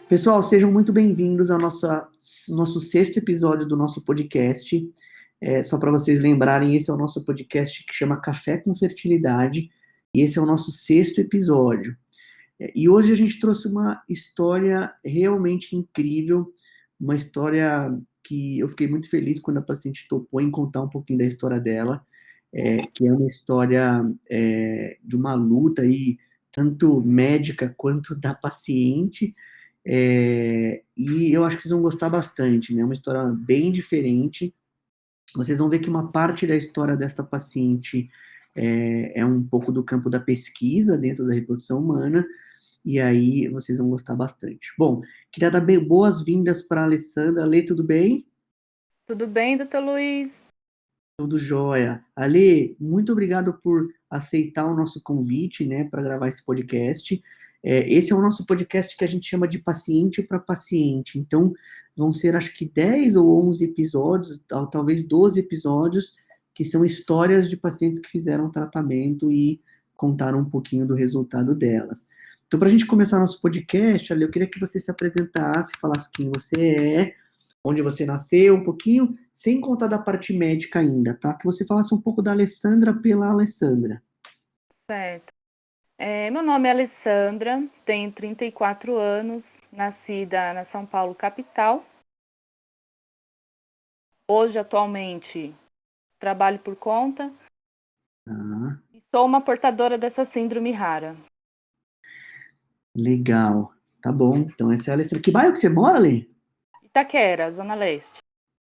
Pessoal, sejam muito bem-vindos ao nosso sexto episódio do nosso podcast. Só para vocês lembrarem, esse é o nosso podcast que chama Café com Fertilidade, e esse é o nosso sexto episódio. E hoje a gente trouxe uma história realmente incrível, uma história que eu fiquei muito feliz quando a paciente topou em contar um pouquinho da história dela, que é uma história de uma luta aí, tanto médica quanto da paciente. E eu acho que vocês vão gostar bastante, né? Uma história bem diferente. Vocês vão ver que uma parte da história desta paciente é um pouco do campo da pesquisa dentro da reprodução humana, e aí vocês vão gostar bastante. Bom, queria dar boas-vindas para a Alessandra. Alê, tudo bem? Tudo bem, doutor Luiz? Tudo jóia. Ale, muito obrigado por aceitar o nosso convite, né, para gravar esse podcast. Esse é o nosso podcast que a gente chama de paciente para paciente. Então, vão ser acho que 10 ou 11 episódios, talvez 12 episódios, que são histórias de pacientes que fizeram tratamento e contaram um pouquinho do resultado delas. Então, para a gente começar nosso podcast, Ale, eu queria que você se apresentasse, falasse quem você é, onde você nasceu, um pouquinho, sem contar da parte médica ainda, tá? Que você falasse um pouco da Alessandra pela Alessandra. Certo. Meu nome é Alessandra, tenho 34 anos, nascida na São Paulo, capital. Hoje, atualmente, trabalho por conta Tá, e sou uma portadora dessa síndrome rara. legal. Tá bom, então essa é a Alessandra. Que bairro que você mora, Ale? Itaquera, Zona Leste.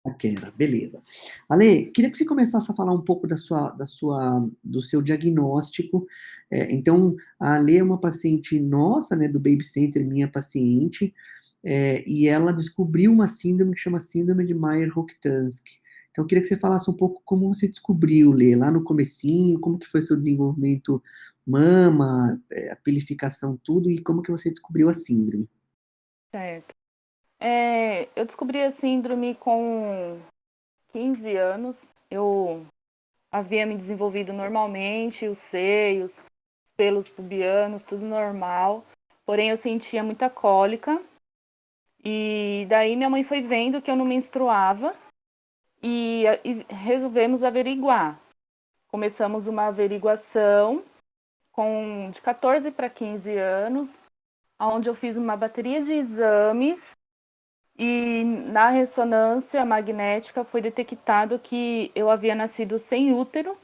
Taquera, beleza. Ale, queria que você começasse a falar um pouco do seu diagnóstico. Então, a Ale é uma paciente nossa, né, do Baby Center, minha paciente, e ela descobriu uma síndrome que chama Síndrome de Mayer-Rokitansky. Então, eu queria que você falasse um pouco como você descobriu, Lê, lá no comecinho, como que foi seu desenvolvimento mama, a pilificação, tudo, e como que você descobriu a síndrome. Certo. Eu descobri a síndrome com 15 anos. Eu havia me desenvolvido normalmente, os seios, pelos pubianos, tudo normal. Porém, eu sentia muita cólica. E daí minha mãe foi vendo que eu não menstruava e resolvemos averiguar. Começamos uma averiguação de 14 para 15 anos, onde eu fiz uma bateria de exames e na ressonância magnética foi detectado que eu havia nascido sem útero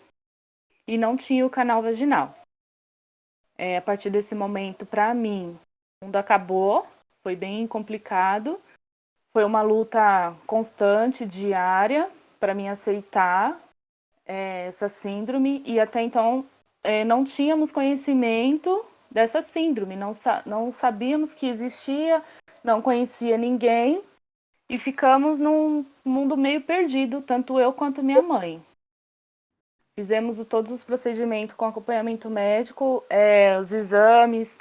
e não tinha o canal vaginal. A partir desse momento, para mim, o mundo acabou, foi bem complicado. Foi uma luta constante, diária, para mim aceitar essa síndrome, e até então não tínhamos conhecimento dessa síndrome, não sabíamos que existia, não conhecia ninguém, e ficamos num mundo meio perdido, tanto eu quanto minha mãe. Fizemos todos os procedimentos com acompanhamento médico, os exames.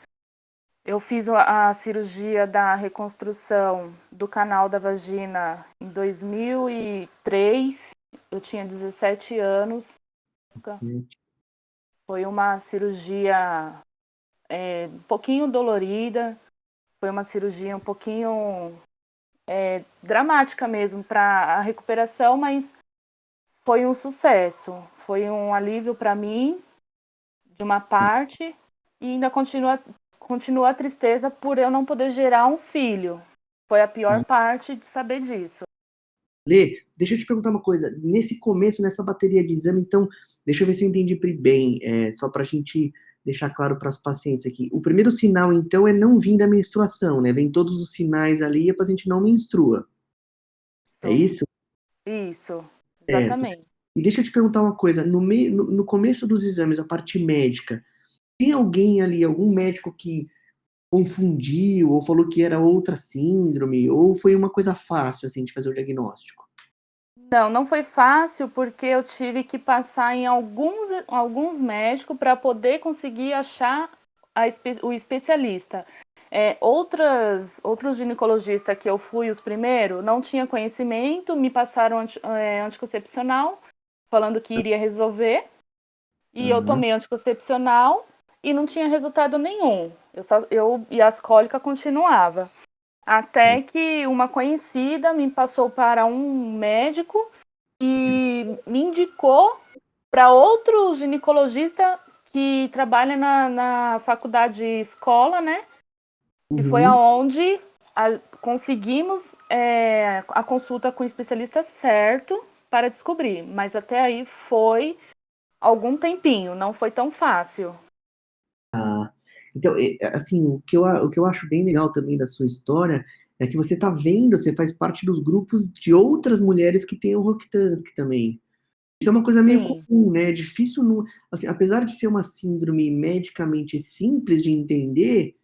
Eu fiz a cirurgia da reconstrução do canal da vagina em 2003. Eu tinha 17 anos. Certo. Foi uma cirurgia um pouquinho dolorida. Foi uma cirurgia um pouquinho dramática mesmo para a recuperação, mas foi um sucesso. Foi um alívio para mim, de uma parte, e ainda continua a tristeza por eu não poder gerar um filho. Foi a pior parte de saber disso. Lê, deixa eu te perguntar uma coisa. Nesse começo, nessa bateria de exames, então, deixa eu ver se eu entendi bem, só para a gente deixar claro para os pacientes aqui. O primeiro sinal, então, é não vir da menstruação, né? Vem todos os sinais ali e a paciente não menstrua. É isso? Isso, Certo. exatamente. E deixa eu te perguntar uma coisa. No começo dos exames, a parte médica, tem alguém ali, algum médico que confundiu ou falou que era outra síndrome, ou foi uma coisa fácil, assim, de fazer o diagnóstico? Não foi fácil porque eu tive que passar em alguns médicos para poder conseguir achar o especialista. Outros ginecologistas que eu fui os primeiros não tinham conhecimento, me passaram anticoncepcional, falando que iria resolver, e eu Tá. tomei anticoncepcional e não tinha resultado nenhum. E as cólicas continuavam. Até que uma conhecida me passou para um médico e me indicou para outro ginecologista que trabalha na faculdade escola, né? E foi Uhum. aonde conseguimos a consulta com o especialista certo para descobrir. Mas até aí foi algum tempinho, não foi tão fácil. Ah, então, assim, o que eu acho bem legal também da sua história é que você tá vendo, você faz parte dos grupos de outras mulheres que têm o Rokitansky também. Isso é uma coisa meio Sim, comum, né? É difícil, assim, apesar de ser uma síndrome medicamente simples de entender,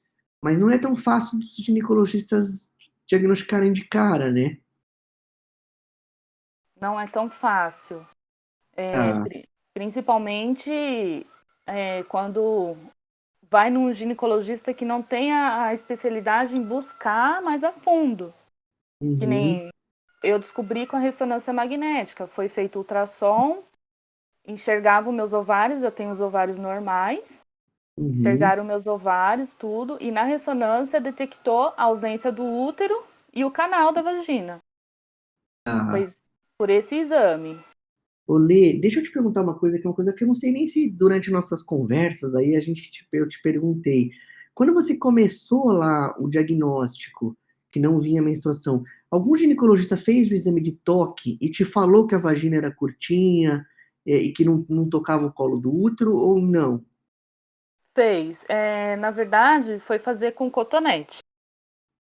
mas não é tão fácil dos ginecologistas diagnosticarem de cara, né? não é tão fácil. Ah, Principalmente quando vai num ginecologista que não tem a especialidade em buscar mais a fundo. Que uhum, nem eu descobri com a ressonância magnética. Foi feito ultrassom, enxergava os meus ovários, eu tenho os ovários normais, uhum, enxergaram meus ovários, tudo, e na ressonância detectou a ausência do útero e o canal da vagina. ah. Foi por esse exame. Ô, Lê, deixa eu te perguntar uma coisa, que é uma coisa que eu não sei nem se durante nossas conversas aí eu te perguntei. Quando você começou lá o diagnóstico, que não vinha menstruação, algum ginecologista fez o exame de toque e te falou que a vagina era curtinha, e que não tocava o colo do útero ou não? Fez. Na verdade, foi fazer com cotonete.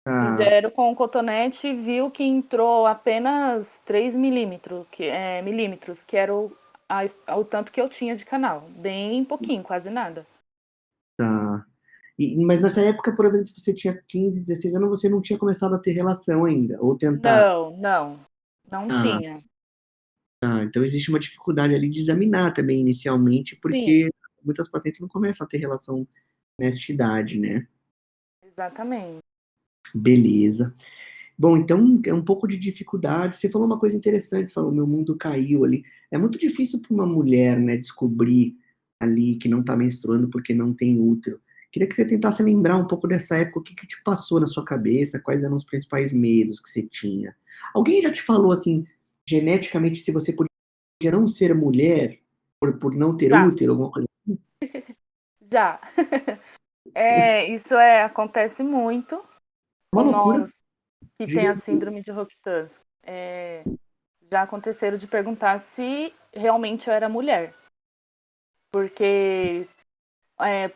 Ah, Fizeram com cotonete e viu que entrou apenas 3 milímetros, que era o tanto que eu tinha de canal. Bem pouquinho, quase nada. tá. Mas nessa época, por exemplo, se você tinha 15, 16 anos, você não tinha começado a ter relação ainda, ou tentar. Não, não, não Ah, tinha. ah, então existe uma dificuldade ali de examinar também inicialmente, Sim, porque muitas pacientes não começam a ter relação nesta idade, né? exatamente. Beleza. Bom, então é um pouco de dificuldade. Você falou uma coisa interessante, você falou, meu mundo caiu ali. É muito difícil para uma mulher, né, descobrir ali que não está menstruando porque não tem útero. Queria que você tentasse lembrar um pouco dessa época, o que que te passou na sua cabeça, quais eram os principais medos que você tinha. Alguém já te falou assim, geneticamente, se você podia não ser mulher por não ter Já, útero, alguma coisa? já. Isso acontece muito Uma com loucura nós que tem a gigante. síndrome de Rokitansky. Já aconteceram de perguntar se realmente eu era mulher. Porque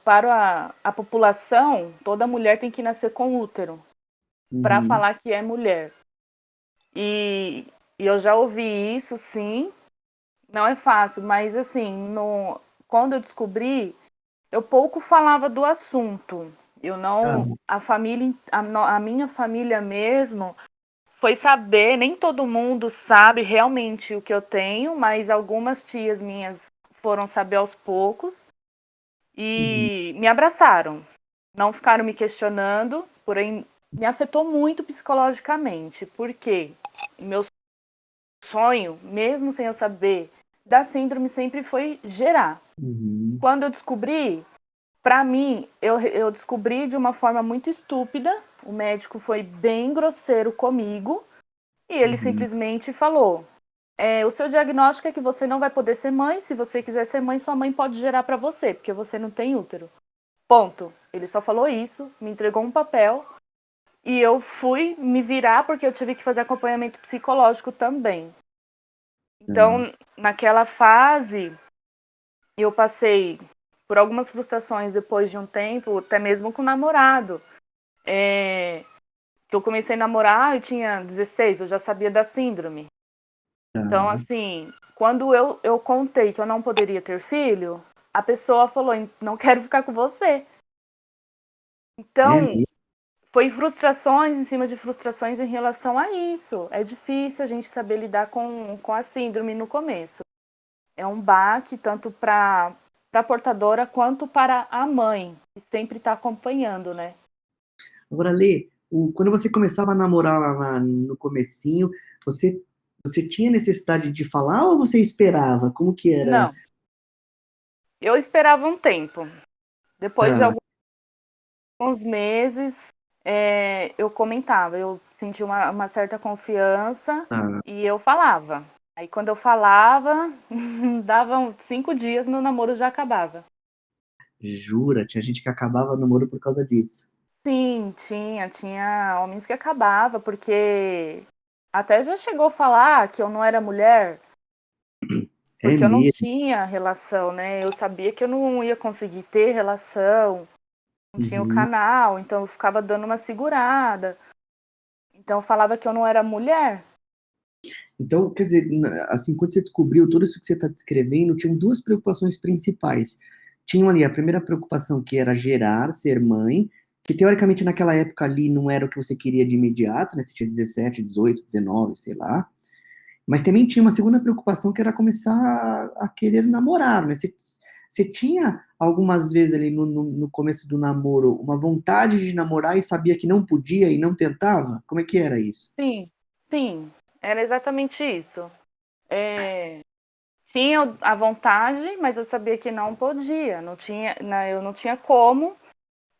para a população, toda mulher tem que nascer com útero para Uhum, falar que é mulher. E, e eu já ouvi isso, sim. Não é fácil, mas assim, quando eu descobri, eu pouco falava do assunto. Eu ah, não, a família, a minha família mesmo foi saber, nem todo mundo sabe realmente o que eu tenho, mas algumas tias minhas foram saber aos poucos uhum, e me abraçaram. Não ficaram me questionando, porém me afetou muito psicologicamente, porque meu sonho, mesmo sem eu saber da síndrome, sempre foi gerar. uhum, Quando eu descobri, para mim, eu descobri de uma forma muito estúpida. O médico foi bem grosseiro comigo e ele uhum, simplesmente falou: o seu diagnóstico é que você não vai poder ser mãe. Se você quiser ser mãe, sua mãe pode gerar para você, porque você não tem útero. Ponto. Ele só falou isso, me entregou um papel e eu fui me virar porque eu tive que fazer acompanhamento psicológico também. ah, Então, naquela fase, eu passei por algumas frustrações depois de um tempo, até mesmo com o namorado. Que eu comecei a namorar, eu tinha 16, eu já sabia da síndrome. Então, ah. assim, quando eu contei que eu não poderia ter filho, a pessoa falou: não quero ficar com você. É Então, mesmo? foi frustrações em cima de frustrações em relação a isso. É difícil a gente saber lidar com a síndrome no começo. É um baque tanto para a portadora quanto para a mãe, que sempre está acompanhando, né? Agora, Lê, quando você começava a namorar no comecinho, você, você tinha necessidade de falar ou você esperava? Como que era? Não, eu esperava um tempo. Depois de Ah, alguns meses, eu comentava, eu senti uma certa confiança Ah, e eu falava. Aí quando eu falava, davam 5 dias, meu namoro já acabava. jura? Tinha gente que acabava namoro por causa disso. Sim, tinha homens que acabava, porque até já chegou a falar que eu não era mulher, É porque eu não mesmo? tinha relação, né? Eu sabia que eu não ia conseguir ter relação, não tinha o Uhum. canal, então eu ficava dando uma segurada. Então eu falava que eu não era mulher. Então, quer dizer, assim, quando você descobriu tudo isso que você está descrevendo, tinham duas preocupações principais. Tinham ali a primeira preocupação, que era gerar, ser mãe, que teoricamente naquela época ali não era o que você queria de imediato, né? Você tinha 17, 18, 19, sei lá. Mas também tinha uma segunda preocupação, que era começar a querer namorar, né? Você tinha algumas vezes ali no começo do namoro uma vontade de namorar e sabia que não podia e não tentava? Como é que era isso? Sim, sim, era exatamente isso. Tinha a vontade, mas eu sabia que não podia, não tinha, eu não tinha como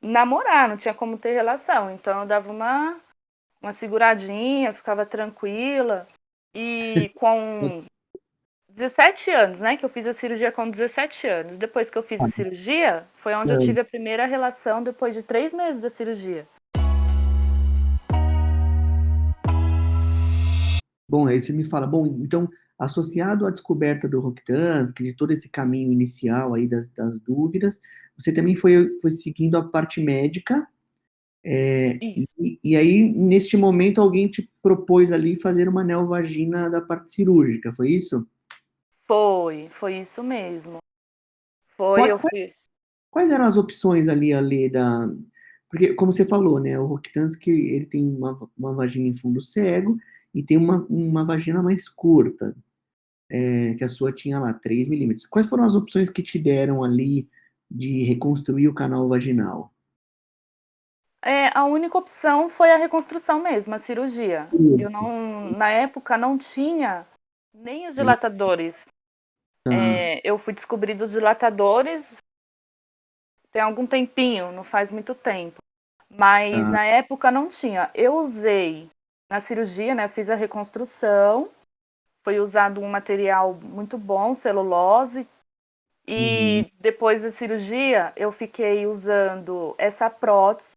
namorar, não tinha como ter relação. Então eu dava uma seguradinha, ficava tranquila. E com 17 anos, né? Que eu fiz a cirurgia com 17 anos. Depois que eu fiz a cirurgia, foi onde eu tive a primeira relação depois de 3 meses da cirurgia. Bom, aí você me fala, bom, então, associado à descoberta do Rokitansky, de todo esse caminho inicial aí das dúvidas, você também foi seguindo a parte médica, Isso. e aí, neste momento, alguém te propôs ali fazer uma neovagina da parte cirúrgica, foi isso? Foi isso mesmo. Foi, Quais, eu fui. quais eram as opções ali da... Porque, como você falou, né, o Rokitansky, ele tem uma vagina em fundo cego e tem uma vagina mais curta. Que a sua tinha lá, 3 milímetros. Quais foram as opções que te deram ali de reconstruir o canal vaginal? A única opção foi a reconstrução mesmo, a cirurgia. Eu Isso. não, na época não tinha nem os Ele dilatadores. tá, Eu fui descobrir dos dilatadores tem algum tempinho, não faz muito tempo. Mas tá, na época não tinha. Eu usei na cirurgia, né? Fiz a reconstrução. Foi usado um material muito bom, celulose. uhum, E depois da cirurgia, eu fiquei usando essa prótese,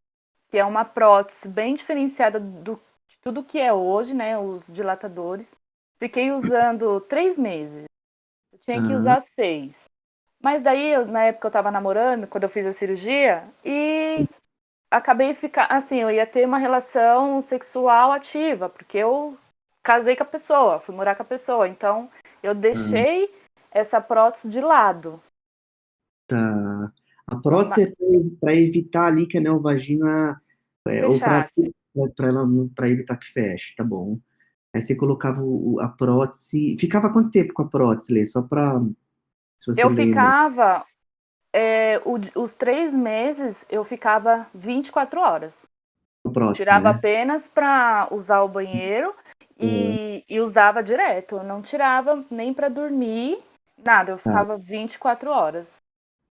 que é uma prótese bem diferenciada de tudo que é hoje, né? Os dilatadores. Fiquei usando 3 meses. Eu tinha que tá, usar 6. Mas daí, na época eu tava namorando, quando eu fiz a cirurgia, e acabei ficar assim, eu ia ter uma relação sexual ativa, porque eu casei com a pessoa, fui morar com a pessoa, então eu tá, deixei essa prótese de lado. tá. A Ma- prótese é para evitar ali que a neovagina, ou para Fechar. para evitar que feche, tá bom. Aí você colocava a prótese. Ficava quanto tempo com a prótese, Lê? Só para, se você Eu lembra, ficava, os 3 meses, eu ficava 24 horas. a prótese, Tirava né? apenas para usar o banheiro Uhum. e usava direto. Eu não tirava nem para dormir, nada. Eu Tá. ficava 24 horas.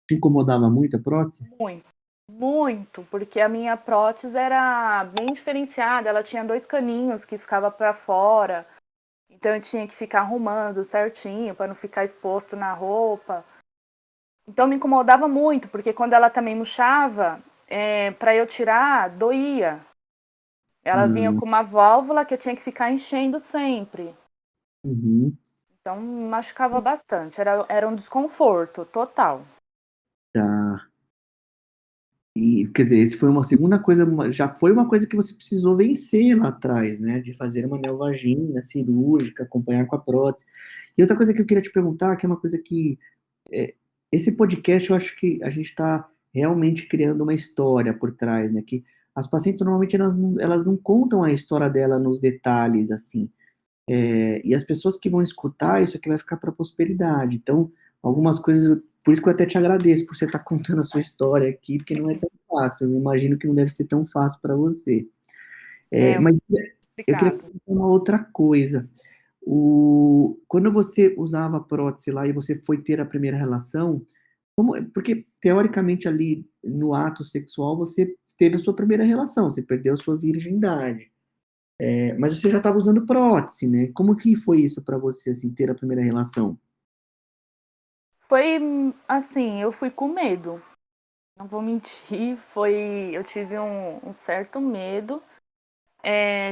Te incomodava muito a prótese? Muito, muito, porque a minha prótese era bem diferenciada. Ela tinha 2 caninhos que ficava para fora, então eu tinha que ficar arrumando certinho para não ficar exposto na roupa. Então me incomodava muito, porque quando ela também murchava, para eu tirar, doía. Ela vinha Ah, com uma válvula que eu tinha que ficar enchendo sempre. uhum, Então me machucava bastante. Era um desconforto total. tá. E, quer dizer, esse foi uma segunda coisa, já foi uma coisa que você precisou vencer lá atrás, né? De fazer uma neovagina cirúrgica, acompanhar com a prótese. E outra coisa que eu queria te perguntar, que é uma coisa que é, esse podcast eu acho que a gente está realmente criando uma história por trás, né? Que as pacientes normalmente elas não contam a história dela nos detalhes, assim. E as pessoas que vão escutar, isso aqui vai ficar para a prosperidade. Então, algumas coisas, por isso que eu até te agradeço por você estar contando a sua história aqui, porque não é tão fácil. Eu imagino que não deve ser tão fácil para você. É Mas eu queria complicado. perguntar uma outra coisa. Quando você usava a prótese lá e você foi ter a primeira relação, porque teoricamente ali no ato sexual você teve a sua primeira relação, você perdeu a sua virgindade. Mas você já estava usando prótese, né? Como que foi isso para você, assim, ter a primeira relação? Foi assim, eu fui com medo. Não vou mentir, eu tive um certo medo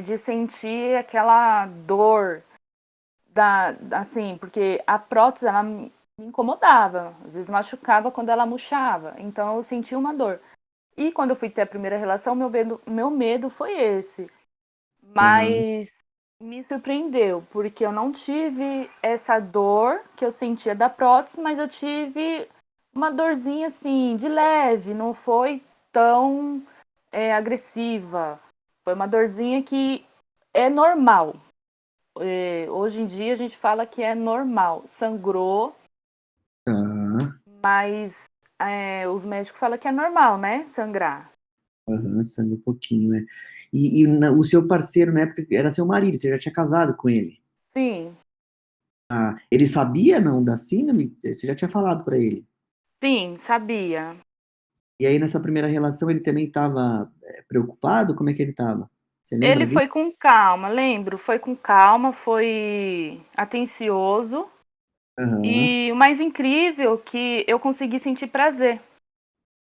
de sentir aquela dor assim, porque a prótese ela me incomodava, às vezes machucava quando ela murchava, então eu sentia uma dor. E quando eu fui ter a primeira relação, meu medo foi esse. Aham, Mas me surpreendeu, porque eu não tive essa dor que eu sentia da prótese, mas eu tive uma dorzinha assim, de leve, não foi tão agressiva. Foi uma dorzinha que é normal. Hoje em dia a gente fala que é normal. Sangrou, tá. mas os médicos falam que é normal, né? Sangrar. Aham, sangue um pouquinho, né? O seu parceiro na época era seu marido, você já tinha casado com ele. Sim, Ah, ele sabia, não, da síndrome? Você já tinha falado pra ele. sim, sabia. E aí, nessa primeira relação, ele também estava preocupado? Como é que ele estava? Você lembra Ele disso? foi com calma, lembro, foi com calma, foi atencioso. Aham. E o mais incrível é que eu consegui sentir prazer,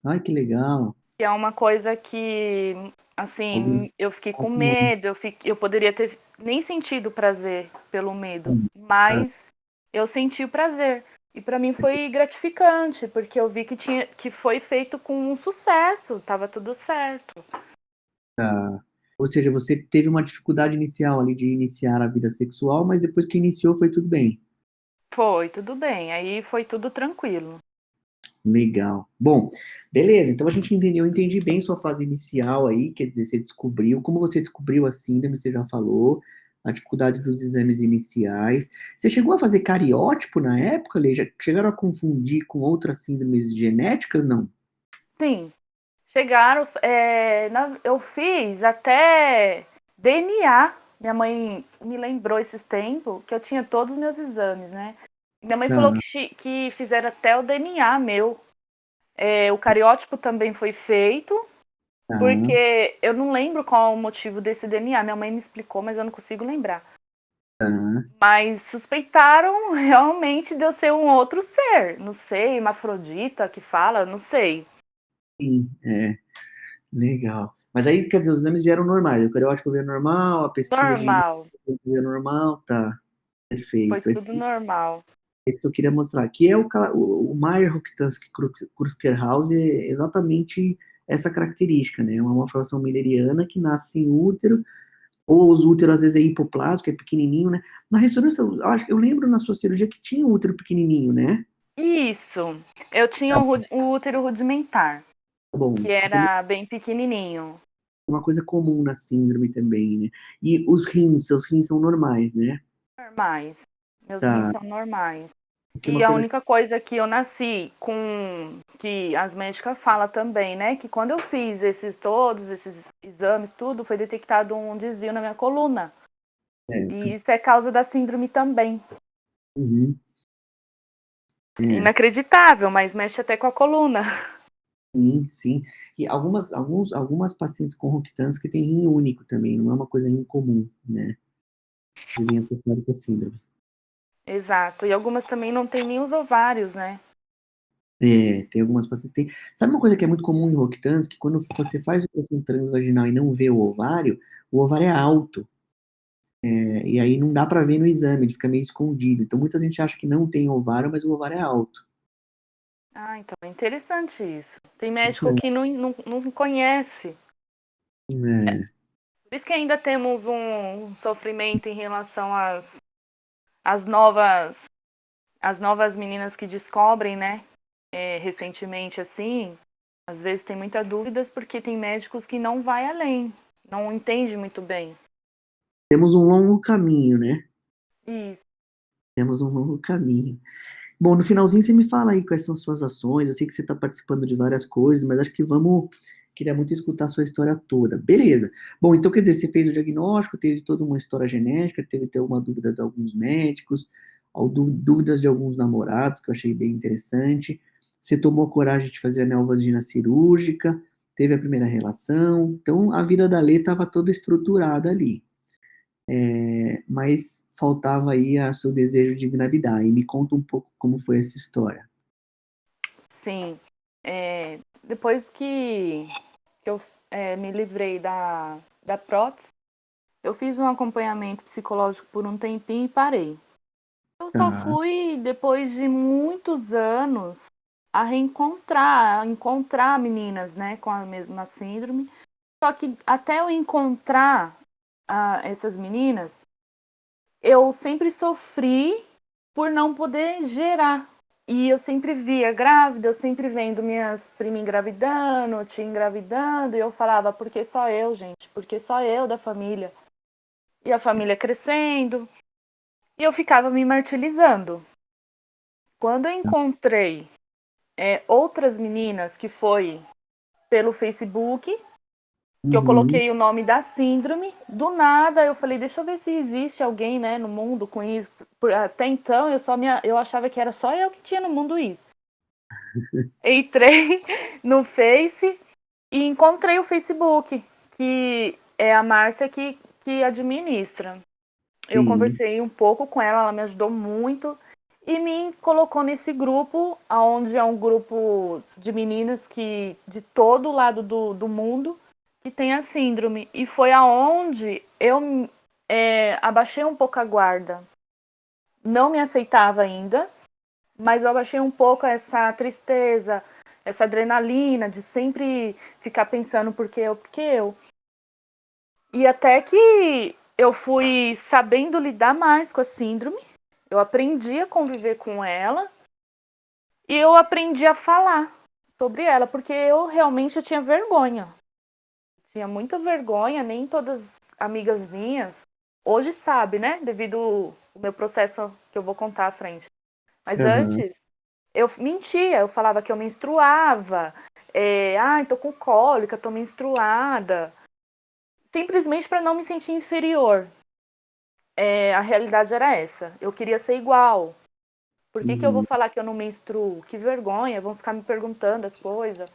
Ai, que legal. que é uma coisa que, Algum... assim, eu fiquei com medo, eu poderia ter nem sentido prazer pelo medo, Ah, mas eu senti o prazer. E para mim foi gratificante, porque eu vi que foi feito com um sucesso, tava tudo certo. tá. Ou seja, você teve uma dificuldade inicial ali de iniciar a vida sexual, mas depois que iniciou foi tudo bem. Foi, tudo bem, aí foi tudo tranquilo. Legal. Bom, beleza. Então a gente entendeu, eu entendi bem sua fase inicial aí, quer dizer, você descobriu, como você descobriu a síndrome, você já falou, a dificuldade dos exames iniciais. Você chegou a fazer cariótipo na época, Lê? Já chegaram a confundir com outras síndromes genéticas, não? Sim, chegaram, eu fiz até DNA. Minha mãe me lembrou esses tempos que eu tinha todos os meus exames, né? Minha mãe falou Ah, que fizeram até o DNA meu. O cariótipo também foi feito, tá, porque eu não lembro qual o motivo desse DNA. Minha mãe me explicou, mas eu não consigo lembrar. tá. Mas suspeitaram realmente de eu ser um outro ser. Não sei, hermafrodita que fala, não sei. Sim, legal. Mas aí, quer dizer, os exames vieram normais, o cariótipo veio normal, a pesquisa de início Normal. veio normal, tá, Foi perfeito. tudo normal. Esse que eu queria mostrar. Que é o Mayer-Rokitansky-Kruskerhaus, é exatamente essa característica, né? É uma malformação mülleriana que nasce sem útero, ou os úteros às vezes é hipoplásico, é pequenininho, né? Na ressonância, eu lembro na sua cirurgia que tinha um útero pequenininho, né? Isso. Eu tinha Tá o útero rudimentar, bom, que que também era bem pequenininho. é uma coisa comum na síndrome também, né? E os rins, seus rins são normais, né? Normais. Meus rins Tá. são normais. Porque E uma a coisa única coisa que eu nasci com, que as médicas falam também, né? Que quando eu fiz todos esses exames, tudo, foi detectado um desvio na minha coluna. é, E isso é causa da síndrome também. uhum, é. Inacreditável, mas mexe até com a coluna. Sim, sim. E algumas pacientes com Rokitansky têm rim único também, não é uma coisa incomum, né? De vir associado com a síndrome. Exato. E algumas também não têm nem os ovários, né? Tem algumas pacientes que têm. Sabe uma coisa que é muito comum em Rokitansky? Quando você faz o ultrassom transvaginal e não vê o ovário é alto. E aí não dá para ver no exame, ele fica meio escondido. Então muita gente acha que não tem ovário, mas o ovário é alto. Ah, então é interessante isso. Tem médico que não conhece. É, Por isso que ainda temos um sofrimento em relação às novas, às novas meninas que descobrem, né? Recentemente, assim, às vezes tem muitas dúvidas porque tem médicos que não vai além, não entende muito bem. temos um longo caminho, né? Isso. Temos um longo caminho. Bom, no finalzinho você me fala aí quais são as suas ações. Eu sei que você está participando de várias coisas, mas acho que vamos. Queria muito escutar a sua história toda. Beleza. Bom, então quer dizer, você fez o diagnóstico, teve toda uma história genética, teve até uma dúvida de alguns médicos, dúvidas de alguns namorados, que eu achei bem interessante. Você tomou coragem de fazer a neovasina cirúrgica, teve a primeira relação, então a vida da Lê estava toda estruturada ali. Mas faltava aí o seu desejo de engravidar. E me conta um pouco como foi essa história. Sim. Depois que eu me livrei da prótese, eu fiz um acompanhamento psicológico por um tempinho e parei. Eu só Tá, fui, depois de muitos anos, a encontrar meninas, né, com a mesma síndrome. Só que até eu encontrar essas meninas, eu sempre sofri por não poder gerar. E eu sempre via grávida, eu sempre vendo minhas primas engravidando, tia engravidando, e eu falava, por que só eu, gente? Por que só eu da família? E a família crescendo, e eu ficava me martirizando. Quando eu encontrei outras meninas, que foi pelo Facebook, que eu uhum, coloquei o nome da síndrome, do nada eu falei, deixa eu ver se existe alguém, né, no mundo com isso. Até então eu achava que era só eu que tinha no mundo isso. Entrei no Face e encontrei o Facebook, que é a Márcia que administra. Eu sim, conversei um pouco com ela, ela me ajudou muito e me colocou nesse grupo, onde é um grupo de meninas que de todo lado do mundo que tem a síndrome. E foi aonde eu abaixei um pouco a guarda. Não me aceitava ainda, mas eu abaixei um pouco essa tristeza, essa adrenalina de sempre ficar pensando por que eu. E até que eu fui sabendo lidar mais com a síndrome, eu aprendi a conviver com ela e eu aprendi a falar sobre ela, porque eu tinha vergonha. Tinha muita vergonha, nem todas amigas minhas hoje sabe, né? Devido ao meu processo que eu vou contar à frente. Mas aham, antes eu mentia, eu falava que eu menstruava, tô com cólica, tô menstruada, simplesmente para não me sentir inferior. A realidade era essa. Eu queria ser igual. Por que eu vou uhum, falar que eu não menstruo? Que vergonha, vão ficar me perguntando as coisas.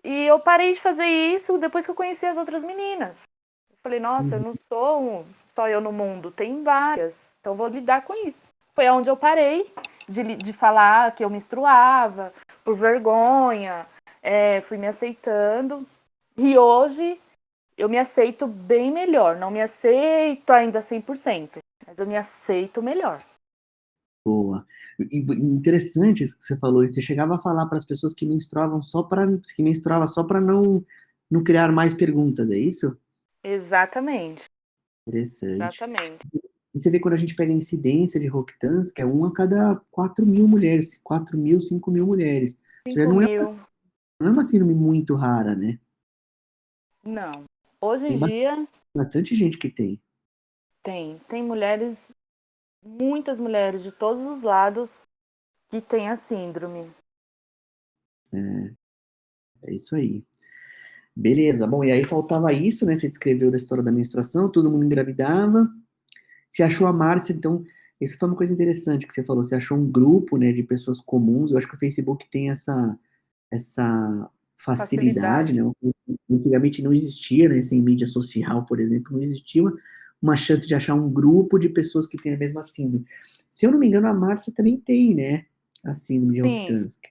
E eu parei de fazer isso depois que eu conheci as outras meninas. Eu falei, nossa, eu uhum, não sou só eu no mundo, tem várias. Então eu vou lidar com isso. Foi onde eu parei de falar que eu menstruava, por vergonha, fui me aceitando. E hoje eu me aceito bem melhor. Não me aceito ainda 100%, mas eu me aceito melhor. boa. E interessante isso que você falou, e você chegava a falar para as pessoas que menstruavam que menstruava só para não criar mais perguntas, é isso? Exatamente, Interessante. exatamente. E você vê quando a gente pega a incidência de Roctans, que é 1 a cada 4.000 mulheres, 4.000, 5.000 mulheres. Ou seja, 5.000, não é uma síndrome muito rara, né? não. Hoje Tem em dia bastante gente que tem. tem mulheres, muitas mulheres de todos os lados que têm a síndrome. É isso aí. Beleza, bom, e aí faltava isso, né? Você descreveu da história da menstruação, todo mundo engravidava. Você achou a Márcia, então, isso foi uma coisa interessante que você falou. Você achou um grupo, né, de pessoas comuns. Eu acho que o Facebook tem essa facilidade, Facilidade. né? Antigamente não existia, né? Sem mídia social, por exemplo, não existia uma chance de achar um grupo de pessoas que têm a mesma síndrome. Se eu não me engano, a Márcia também tem, né? A síndrome de Sim, Rokitansky.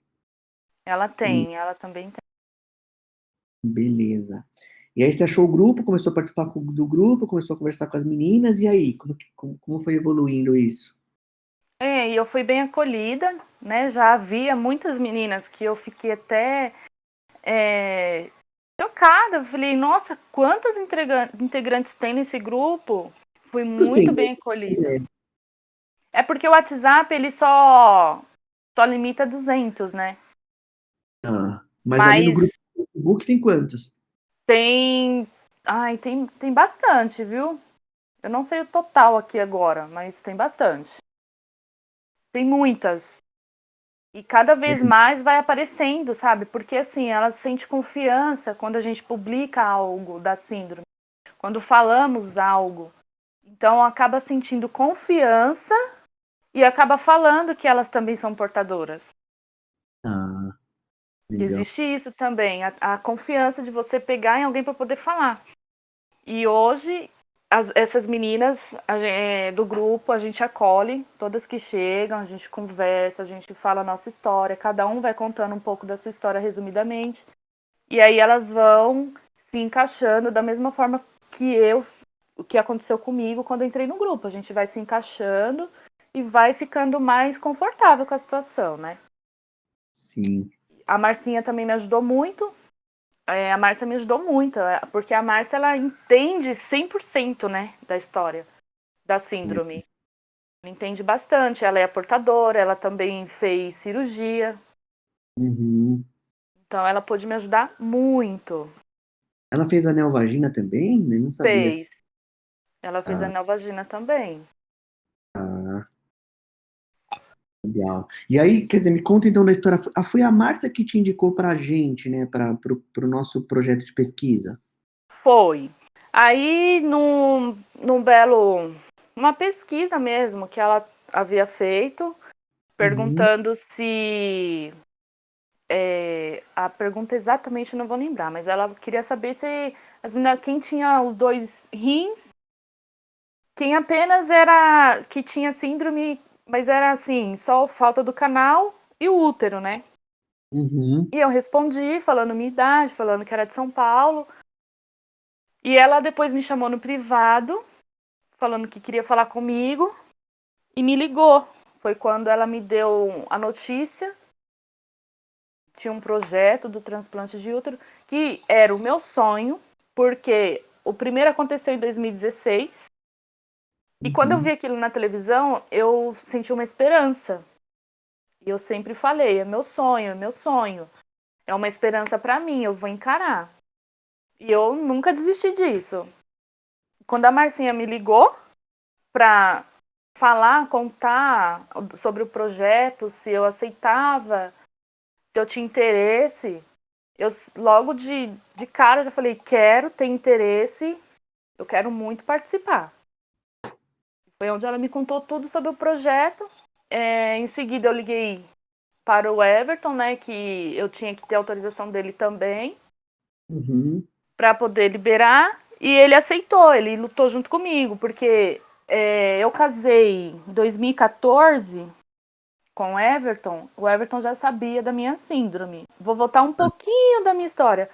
ela também tem. Beleza. E aí você achou o grupo, começou a participar do grupo, começou a conversar com as meninas, e aí, como foi evoluindo isso? E eu fui bem acolhida, né? Já havia muitas meninas que eu fiquei até é, chocada. Eu falei, nossa, quantas integrantes tem nesse grupo? Fui Quantos tem? muito bem acolhida. É porque o WhatsApp, ele só limita 200, né? Ah, mas ali no Mas grupo do Facebook tem quantos? tem... Ai, tem bastante, viu? Eu não sei o total aqui agora, mas tem bastante. Tem muitas. E cada vez É, mais vai aparecendo, sabe? Porque assim, ela sente confiança quando a gente publica algo da síndrome, quando falamos algo. Então acaba sentindo confiança e acaba falando que elas também são portadoras. ah. Legal. Existe isso também, a confiança de você pegar em alguém para poder falar. E hoje, essas meninas do grupo, a gente acolhe, todas que chegam, a gente conversa, a gente fala a nossa história, cada um vai contando um pouco da sua história resumidamente. E aí elas vão se encaixando da mesma forma que o que aconteceu comigo quando eu entrei no grupo. A gente vai se encaixando e vai ficando mais confortável com a situação, né? Sim. A Marcinha também me ajudou muito. A Márcia me ajudou muito, porque a Márcia, ela entende 100%, né, da história da síndrome. Ela entende bastante, ela é portadora, ela também fez cirurgia, Uhum. então ela pôde me ajudar muito. Ela fez anel vagina também? Eu não sabia. Fez. Ela fez Ah, anel-vagina também. ah, legal. E aí, quer dizer, me conta então da história. Foi a Márcia que te indicou pra gente, né, para pro nosso projeto de pesquisa. Foi. Aí, num belo... Uma pesquisa mesmo que ela havia feito, Uhum. perguntando se... a pergunta exatamente eu não vou lembrar, mas ela queria saber se quem tinha os dois rins, quem apenas era... que tinha síndrome, mas era assim, só falta do canal e o útero, né? Uhum. E eu respondi, falando minha idade, falando que era de São Paulo. E ela depois me chamou no privado, falando que queria falar comigo, e me ligou. Foi quando ela me deu a notícia. Tinha um projeto do transplante de útero, que era o meu sonho, porque o primeiro aconteceu em 2016. E quando eu Uhum. vi aquilo na televisão, eu senti uma esperança. E eu sempre falei, é meu sonho, é meu sonho. É uma esperança para mim, eu vou encarar. E eu nunca desisti disso. Quando a Marcinha me ligou para falar, contar sobre o projeto, se eu aceitava, se eu tinha interesse, eu logo de cara já falei, quero, tenho interesse, eu quero muito participar. Foi onde ela me contou tudo sobre o projeto. Em seguida eu liguei para o Everton, né, que eu tinha que ter autorização dele também, Uhum. para poder liberar, e ele aceitou, ele lutou junto comigo, porque eu casei em 2014 com o Everton já sabia da minha síndrome. Vou voltar um pouquinho da minha história,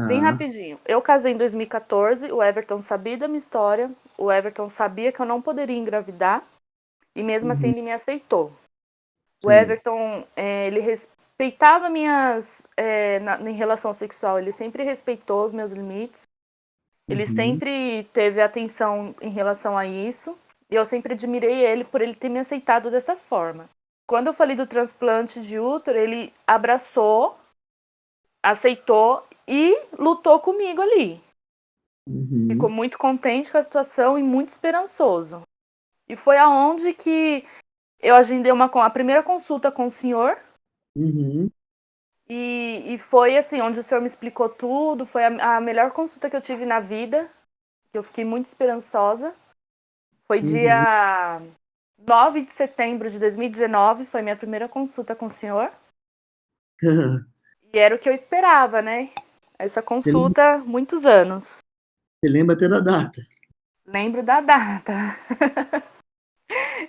bem Tá. rapidinho. Eu casei em 2014, o Everton sabia da minha história, o Everton sabia que eu não poderia engravidar, e mesmo assim Uhum. ele me aceitou. O Sei. Everton, ele respeitava em relação sexual, ele sempre respeitou os meus limites, ele Uhum. sempre teve atenção em relação a isso, e eu sempre admirei ele por ele ter me aceitado dessa forma. Quando eu falei do transplante de útero, ele abraçou, aceitou e lutou comigo ali. Ficou Uhum. muito contente com a situação e muito esperançoso. E foi aonde que eu agendei a primeira consulta com o senhor. Uhum. E foi assim, onde o senhor me explicou tudo. Foi a melhor consulta que eu tive na vida. Que eu fiquei muito esperançosa. Foi Uhum. dia 9 de setembro de 2019. Foi minha primeira consulta com o senhor. E era o que eu esperava, né? Essa Você lembra, consulta, muitos anos. você lembra até da data. Lembro da data.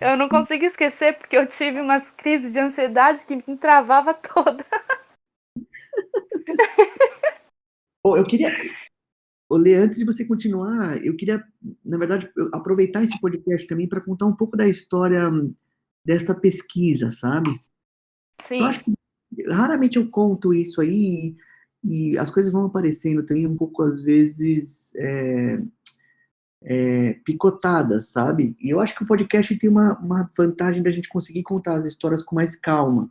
Eu não consigo esquecer porque eu tive umas crises de ansiedade que me travava toda. Pô, eu queria, Olê, antes de você continuar, eu queria, na verdade, aproveitar esse podcast também para contar um pouco da história dessa pesquisa, sabe? Eu Sim. acho que raramente eu conto isso aí e as coisas vão aparecendo também um pouco, às vezes, picotadas, sabe? E eu acho que o podcast tem uma vantagem da gente conseguir contar as histórias com mais calma.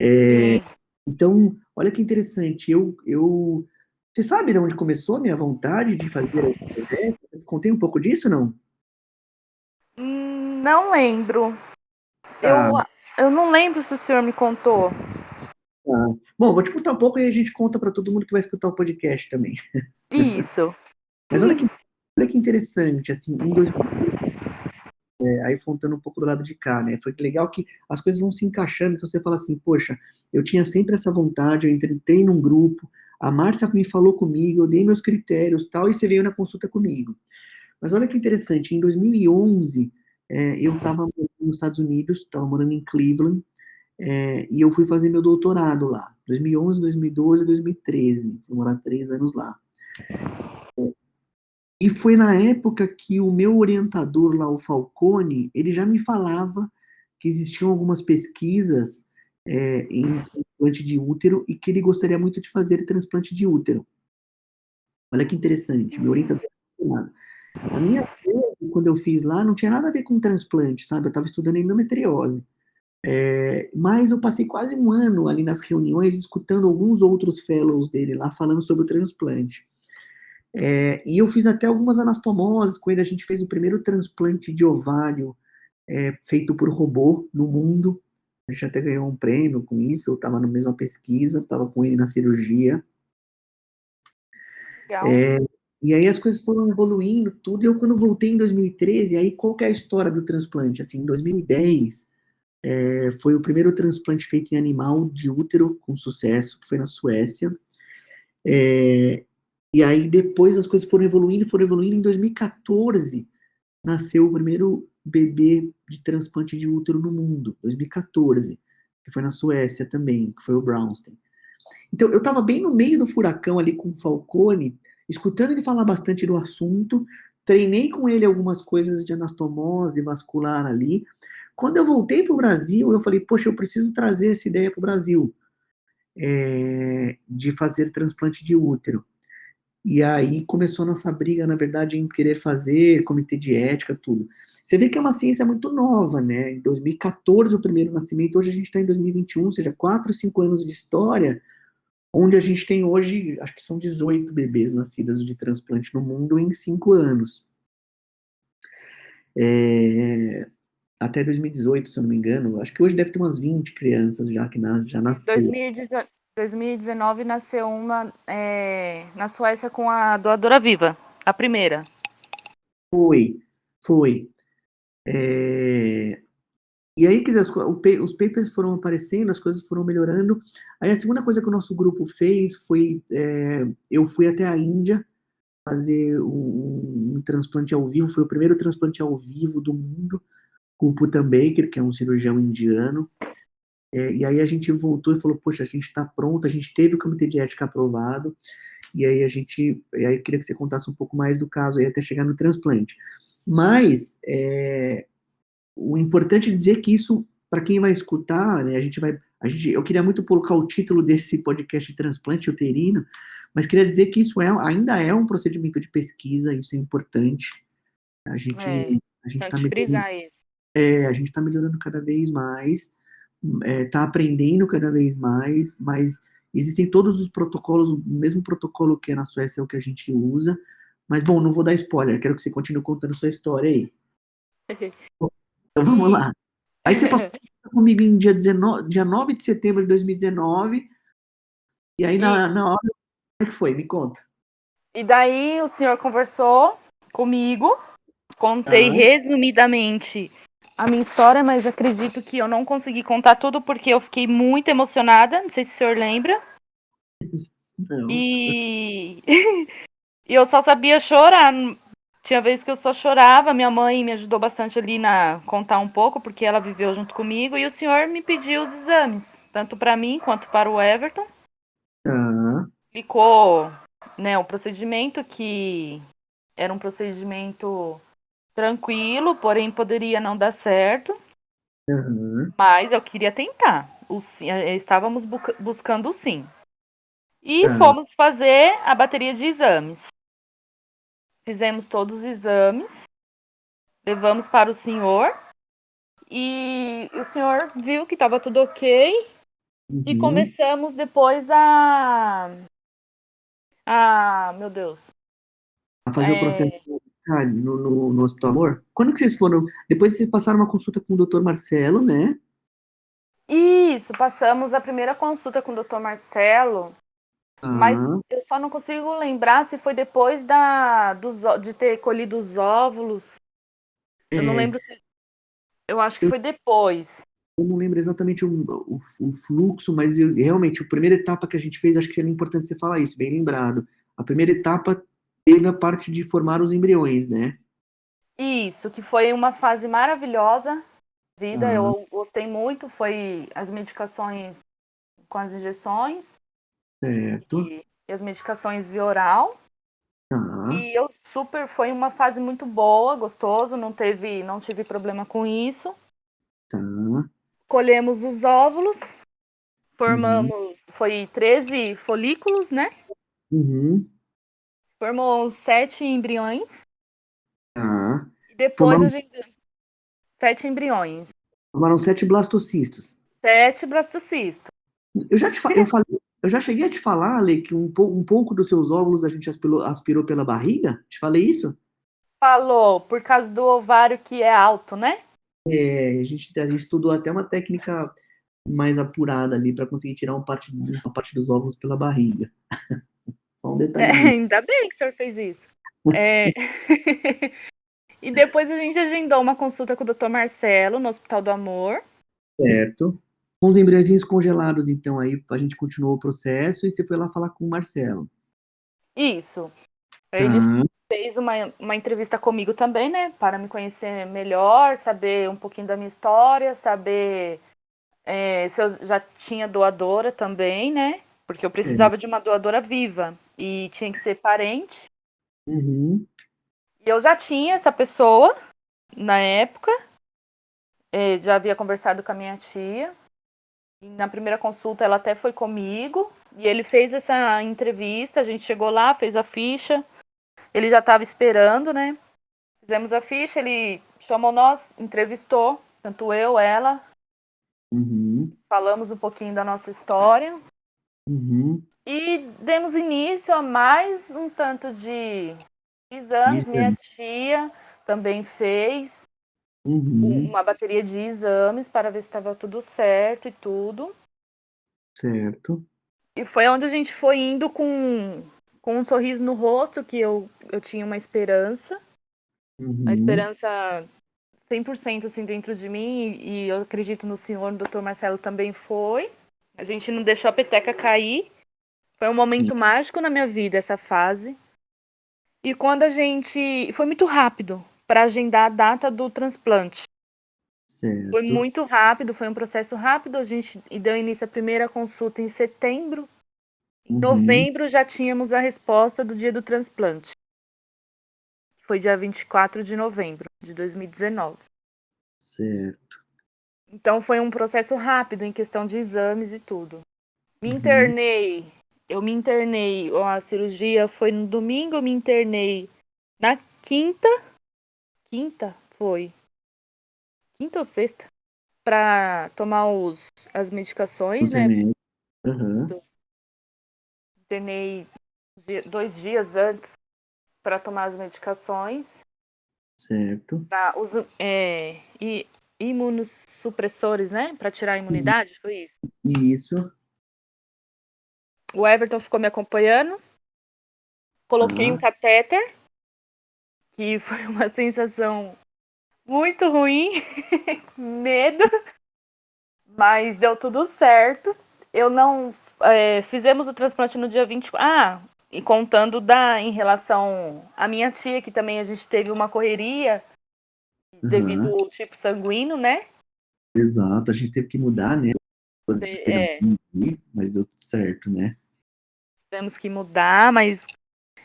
Sim. Então, olha que interessante, você sabe de onde começou a minha vontade de fazer esse projeto? Eu te contei um pouco disso, não? Não lembro. Eu, Tá, eu não lembro se o senhor me contou. tá. Bom, vou te contar um pouco e a gente conta para todo mundo que vai escutar o podcast também. Isso. Mas olha que interessante, assim, aí contando um pouco do lado de cá, né? Foi legal que as coisas vão se encaixando, então você fala assim, poxa, eu tinha sempre essa vontade, eu entrei num grupo, a Márcia me falou comigo, eu dei meus critérios, tal, e você veio na consulta comigo. Mas olha que interessante, em 2011, eu estava nos Estados Unidos, estava morando em Cleveland, e eu fui fazer meu doutorado lá, 2011, 2012, 2013, fui morar 3 anos lá. E foi na época que o meu orientador lá, o Falcone, ele já me falava que existiam algumas pesquisas em transplante de útero e que ele gostaria muito de fazer transplante de útero. Olha que interessante, meu orientador não falava nada. A minha tese, quando eu fiz lá, não tinha nada a ver com transplante, sabe? Eu estava estudando endometriose. Mas eu passei quase um ano ali nas reuniões, escutando alguns outros fellows dele lá falando sobre o transplante. E eu fiz até algumas anastomoses com ele. A gente fez o primeiro transplante de ovário feito por robô no mundo. A gente até ganhou um prêmio com isso. Eu estava na mesma pesquisa, estava com ele na cirurgia. Legal. E aí as coisas foram evoluindo, tudo. E eu, quando voltei em 2013, aí qual que é a história do transplante? Assim, em 2010, foi o primeiro transplante feito em animal de útero com sucesso, que foi na Suécia. E aí depois as coisas foram evoluindo, foram evoluindo. Em 2014, nasceu o primeiro bebê de transplante de útero no mundo, 2014, que foi na Suécia também, que foi o Brownstein. Então, eu estava bem no meio do furacão ali com o Falcone, escutando ele falar bastante do assunto, treinei com ele algumas coisas de anastomose vascular ali. Quando eu voltei para o Brasil, eu falei, poxa, eu preciso trazer essa ideia para o Brasil, de fazer transplante de útero. E aí começou a nossa briga, na verdade, em querer fazer, comitê de ética, tudo. Você vê que é uma ciência muito nova, né? Em 2014, o primeiro nascimento, hoje a gente está em 2021, ou seja, 4, 5 anos de história, onde a gente tem hoje, acho que são 18 bebês nascidos de transplante no mundo em 5 anos. Até 2018, se eu não me engano, acho que hoje deve ter umas 20 crianças já que já Em nasceram. 2019 nasceu uma na Suécia com a doadora viva, a primeira. Foi, foi. É, E aí, quer dizer, os papers foram aparecendo, as coisas foram melhorando. Aí a segunda coisa que o nosso grupo fez foi, eu fui até a Índia fazer um transplante ao vivo, foi o primeiro transplante ao vivo do mundo, com o Putan Baker, que é um cirurgião indiano. E aí a gente voltou e falou, poxa, a gente está pronto, a gente teve o comitê de ética aprovado, e aí queria que você contasse um pouco mais do caso aí até chegar no transplante. Mas, o importante é dizer que isso, para quem vai escutar, né, eu queria muito colocar o título desse podcast de transplante uterino, mas queria dizer que isso ainda é um procedimento de pesquisa, isso é importante. A gente É, a gente está importante melhorando, frisar isso. a gente tá melhorando cada vez mais, está aprendendo cada vez mais, mas existem todos os protocolos, o mesmo protocolo que é na Suécia é o que a gente usa. Mas bom, não vou dar spoiler, quero que você continue contando sua história aí. Então vamos E, lá. Aí você passou comigo em dia 9 de setembro de 2019, e aí e, na hora, como é que foi? Me conta. e daí o senhor conversou comigo, contei Tá? resumidamente a minha história, mas acredito que eu não consegui contar tudo porque eu fiquei muito emocionada, não sei se o senhor lembra. Não. E, e eu só sabia chorar. Tinha vezes que eu só chorava. Minha mãe me ajudou bastante ali na contar um pouco, porque ela viveu junto comigo. E o senhor me pediu os exames, tanto para mim quanto para o Everton. Tá. Explicou, né, o procedimento, que era um procedimento tranquilo, porém poderia não dar certo. Aham. Mas eu queria tentar. Estávamos buscando sim. E Tá. fomos fazer a bateria de exames. Fizemos todos os exames, levamos para o senhor e o senhor viu que estava tudo ok e Uhum. começamos depois meu Deus. A fazer o processo É, no Hospital Amor? Quando que vocês foram? Depois vocês passaram uma consulta com o Dr. Marcelo, né? isso, passamos a primeira consulta com o Dr. Marcelo, mas Ah, eu só não consigo lembrar se foi depois de ter colhido os óvulos. Eu não é. lembro se. Eu acho que foi depois. Eu não lembro exatamente o fluxo, mas realmente, a primeira etapa que a gente fez, acho que é importante você falar isso, bem lembrado. A primeira etapa teve a parte de formar os embriões, né? Isso, que foi uma fase maravilhosa. Vida, Tá, eu gostei muito. Foi as medicações com as injeções certo. e as medicações via oral. Tá, E eu super, foi uma fase muito boa, gostoso, não tive problema com isso. tá. Colhemos os óvulos, Uhum, formamos, foi 13 folículos, né? uhum, Formou 7 embriões tá. e depois a Formaram, gente 7 embriões, formaram 7 blastocistos. 7 blastocistos. Eu já cheguei a te falar, Ale, que um pouco dos seus óvulos a gente aspirou pela barriga? Te falei isso? Falou, por causa do ovário que é alto, né? É, a gente estudou até uma técnica mais apurada ali para conseguir tirar uma parte dos óvulos pela barriga. Só um É, detalhezinho. ainda bem que o senhor fez isso. É... e depois a gente agendou uma consulta com o Dr. Marcelo no Hospital do Amor. Certo. Com os embriõezinhos congelados, então, aí a gente continuou o processo e você foi lá falar com o Marcelo. Isso. Ele Tá. fez uma entrevista comigo também, né? Para me conhecer melhor, saber um pouquinho da minha história, saber se eu já tinha doadora também, né? Porque eu É. precisava de uma doadora viva e tinha que ser parente. Uhum. E eu já tinha essa pessoa na época, já havia conversado com a minha tia. E na primeira consulta ela até foi comigo e ele fez essa entrevista. A gente chegou lá, fez a ficha. Ele já estava esperando, né? Fizemos a ficha, ele chamou nós, entrevistou, tanto eu, ela, Uhum. falamos um pouquinho da nossa história Uhum. e demos início a mais um tanto de exames. Isso. Minha tia também fez Uhum. uma bateria de exames para ver se estava tudo certo e tudo. Certo. E foi onde a gente foi indo com um sorriso no rosto, que eu tinha uma Uhum. esperança 100% assim dentro de mim, e eu acredito no senhor, no doutor Marcelo também foi. A gente não deixou a peteca cair. Foi um Sim. momento mágico na minha vida, essa fase. E quando a gente. Foi muito rápido para agendar a data do transplante. Foi Certo. muito rápido, foi um processo rápido. A gente deu início à primeira consulta em setembro. Em Uhum. novembro já tínhamos a resposta do dia do transplante. Foi dia 24 de novembro de 2019. Certo. Então foi um processo rápido em questão de exames e tudo. Me Uhum. internei. Eu me internei. A cirurgia foi no domingo, eu me internei na quinta. Quinta foi. Quinta ou sexta? Pra tomar as medicações, Os né? remédios. Aham. Internei 2 dias antes para tomar as medicações. Certo. Os imunossupressores, né? Para tirar a imunidade, foi isso. Isso. O Everton ficou me acompanhando. Coloquei um Tá. catéter, que foi uma sensação muito ruim, medo, mas deu tudo certo. Eu não. Fizemos o transplante no dia 24. E contando em relação à minha tia, que também a gente teve uma correria devido Aham. ao tipo sanguíneo, né? Exato. A gente teve que mudar, né? É, Mas deu tudo certo, né? tivemos que mudar, mas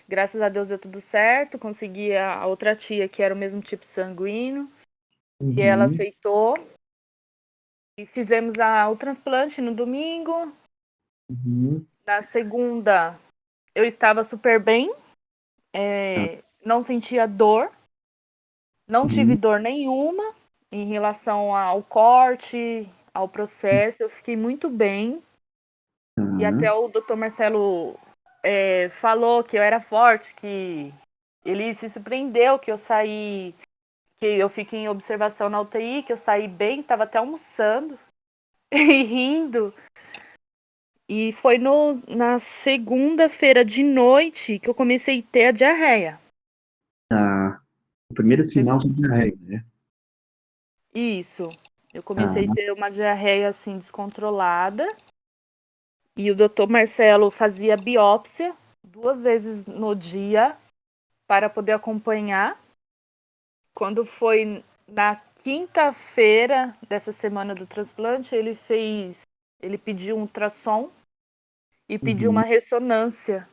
graças a Deus deu tudo certo. Consegui a outra tia, que era o mesmo tipo sanguíneo, e ela Uhum. aceitou. E fizemos o transplante no domingo. Uhum. Na segunda, eu estava super bem, Tá. não sentia dor, não tive Uhum. dor nenhuma em relação ao corte, ao processo. Eu fiquei muito bem. E Tá. até o doutor Marcelo falou que eu era forte, que ele se surpreendeu que eu saí, que eu fiquei em observação na UTI, que eu saí bem, estava até almoçando e rindo. E foi na segunda-feira de noite que eu comecei a ter a diarreia. Tá. O primeiro Chegou, sinal de diarreia, né? Isso. Eu Ah, comecei a ter uma diarreia assim descontrolada e o doutor Marcelo fazia biópsia 2 vezes no dia para poder acompanhar. Quando foi na quinta-feira dessa semana do transplante, ele pediu um ultrassom e pediu uma uhum, ressonância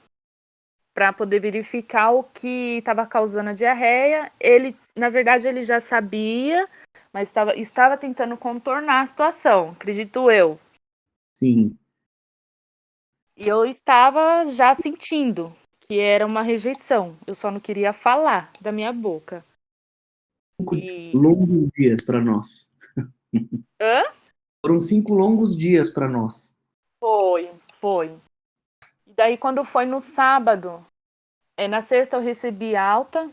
para poder verificar o que estava causando a diarreia. Ele, na verdade, ele já sabia, mas estava tentando contornar a situação, acredito eu. sim. E eu estava já sentindo que era uma rejeição. Eu só não queria falar da minha boca. 5 E. longos dias para nós. Hã? Foram 5 longos dias para nós. Foi, foi. E daí, quando foi no sábado, na sexta eu recebi alta,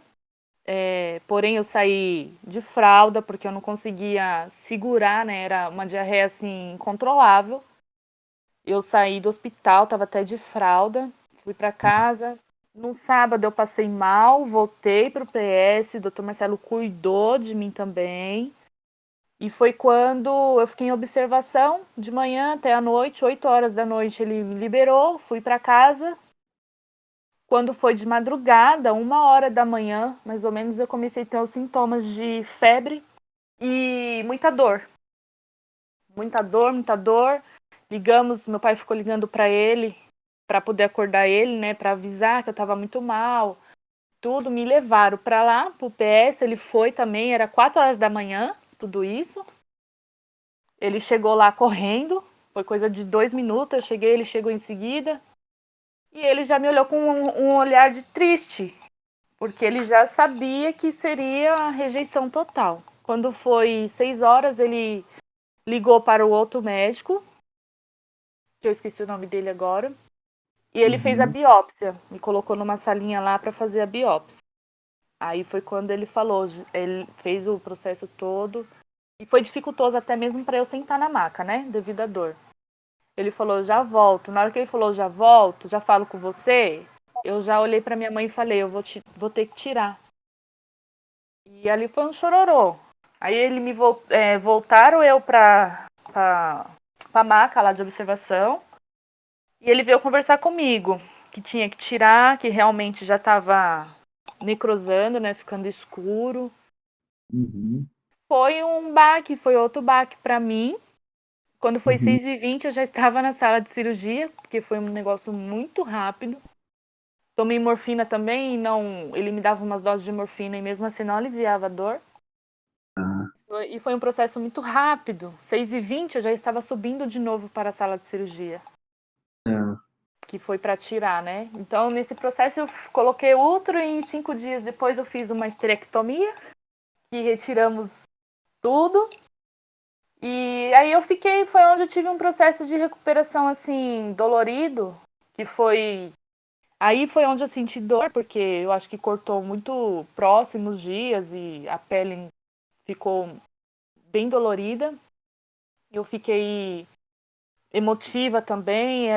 porém eu saí de fralda, porque eu não conseguia segurar, né? Era uma diarreia assim, incontrolável. Eu saí do hospital, estava até de fralda, fui para casa. No sábado eu passei mal, voltei para o PS, o doutor Marcelo cuidou de mim também. E foi quando eu fiquei em observação de manhã até a noite, 8 horas da noite ele me liberou, fui para casa. Quando foi de madrugada, 1 hora da manhã, mais ou menos, eu comecei a ter os sintomas de febre e muita dor. Muita dor, muita dor. Ligamos, meu pai ficou ligando para ele, para poder acordar ele, né, para avisar que eu estava muito mal. Tudo, me levaram para lá, pro PS, ele foi também, era 4 horas da manhã, tudo isso. Ele chegou lá correndo, foi coisa de 2 minutos, eu cheguei, ele chegou em seguida. E ele já me olhou com um olhar de triste, porque ele já sabia que seria a rejeição total. Quando foi 6 horas, ele ligou para o outro médico, que eu esqueci o nome dele agora, e ele fez a Uhum, biópsia, me colocou numa salinha lá para fazer a biópsia. Aí foi quando ele falou, ele fez o processo todo, e foi dificultoso até mesmo para eu sentar na maca, né, devido à dor. Ele falou, já volto. Na hora que ele falou, já volto, já falo com você, eu já olhei para minha mãe e falei, eu vou ter que tirar. E ali foi um chororô. Aí ele voltaram eu pra maca lá de observação. E ele veio conversar comigo. Que tinha que tirar, que realmente já estava necrosando, né? Ficando escuro. uhum, Foi um baque, foi outro baque para mim. Quando foi uhum. 6h20, eu já estava na sala de cirurgia, porque foi um negócio muito rápido. Tomei morfina também, e não, ele me dava umas doses de morfina e mesmo assim não aliviava a dor. Ah, E foi um processo muito rápido. 6h20 eu já estava subindo de novo para a sala de cirurgia, ah, que foi para tirar, né? Então, nesse processo, eu coloquei útero e em 5 dias depois eu fiz uma esterectomia, que retiramos tudo. E aí foi onde eu tive um processo de recuperação, assim, dolorido, que foi... Aí foi onde eu senti dor, porque eu acho que cortou muito próximos dias e a pele ficou bem dolorida. Eu fiquei emotiva também,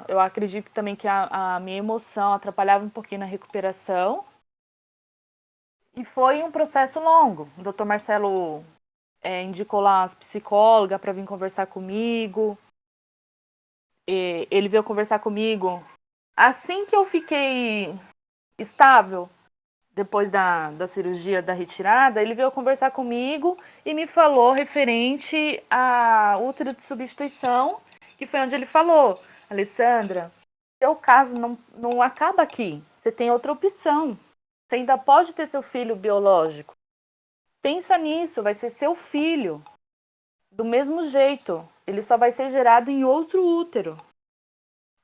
eu acredito também que a minha emoção atrapalhava um pouquinho na recuperação. E foi um processo longo. O doutor Marcelo indicou lá as psicólogas para vir conversar comigo. Ele veio conversar comigo assim que eu fiquei estável, depois da cirurgia da retirada, ele veio conversar comigo e me falou referente a útero de substituição, que foi onde ele falou, Alessandra, seu caso não acaba aqui, você tem outra opção, você ainda pode ter seu filho biológico, pensa nisso, vai ser seu filho, do mesmo jeito, ele só vai ser gerado em outro útero.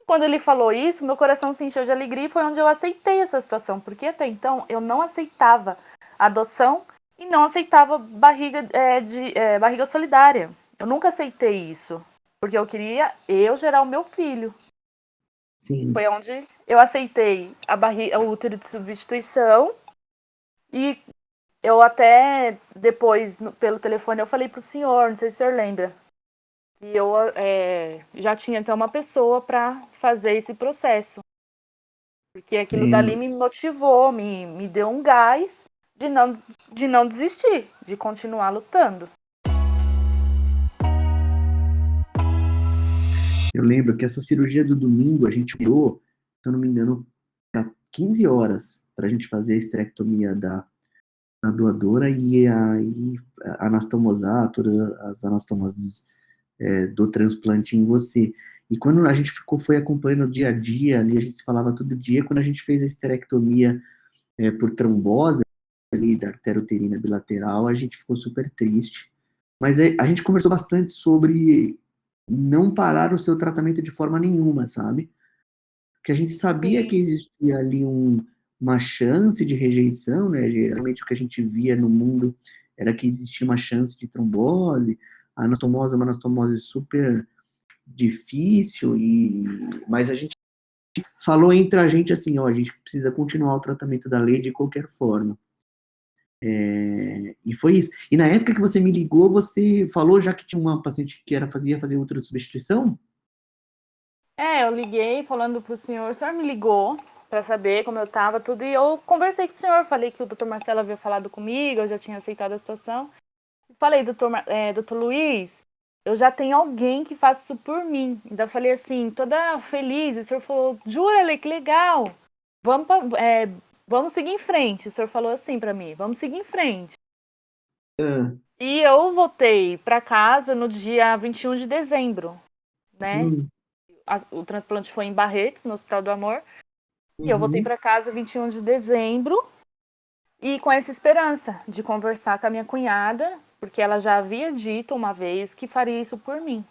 Quando ele falou isso, meu coração se encheu de alegria e foi onde eu aceitei essa situação, porque até então eu não aceitava adoção e não aceitava barriga solidária. Eu nunca aceitei isso, porque eu queria eu gerar o meu filho. sim. Foi onde eu aceitei o útero de substituição e eu até depois, pelo telefone, eu falei pro senhor, não sei se o senhor lembra, que eu já tinha então uma pessoa para fazer esse processo. Porque aquilo dali Lembro. me motivou, me deu um gás de não desistir, de continuar lutando. Eu lembro que essa cirurgia do domingo a gente tirou, se eu não me engano, 15 horas para a gente fazer a esterectomia da doadora e aí anastomosar todas as anastomoses do transplante em você. E quando a gente foi acompanhando o dia a dia, ali a gente se falava todo dia, quando a gente fez a esterectomia por trombose ali da artéria uterina bilateral, a gente ficou super triste. Mas a gente conversou bastante sobre não parar o seu tratamento de forma nenhuma, sabe? Porque a gente sabia que Sim. existia ali uma chance de rejeição, né? Geralmente o que a gente via no mundo era que existia uma chance de trombose, a anastomose é uma anastomose super difícil, mas a gente falou entre a gente assim, ó, a gente precisa continuar o tratamento da lei de qualquer forma. E foi isso. E na época que você me ligou, você falou já que tinha uma paciente que ia fazer outra substituição? Eu liguei falando pro senhor, o senhor me ligou para saber como eu tava, tudo, e eu conversei com o senhor, falei que o doutor Marcelo havia falado comigo, eu já tinha aceitado a situação. Falei, doutor Luiz, eu já tenho alguém que faça isso por mim. Ainda falei assim, toda feliz, e o senhor falou, jura, Lê, que legal, vamos, vamos seguir em frente. O senhor falou assim para mim, vamos seguir em frente. Ah, E eu voltei para casa no dia 21 de dezembro, né? hum, O transplante foi em Barretos, no Hospital do Amor. E eu voltei uhum. para casa 21 de dezembro e com essa esperança de conversar com a minha cunhada, porque ela já havia dito uma vez que faria isso por mim.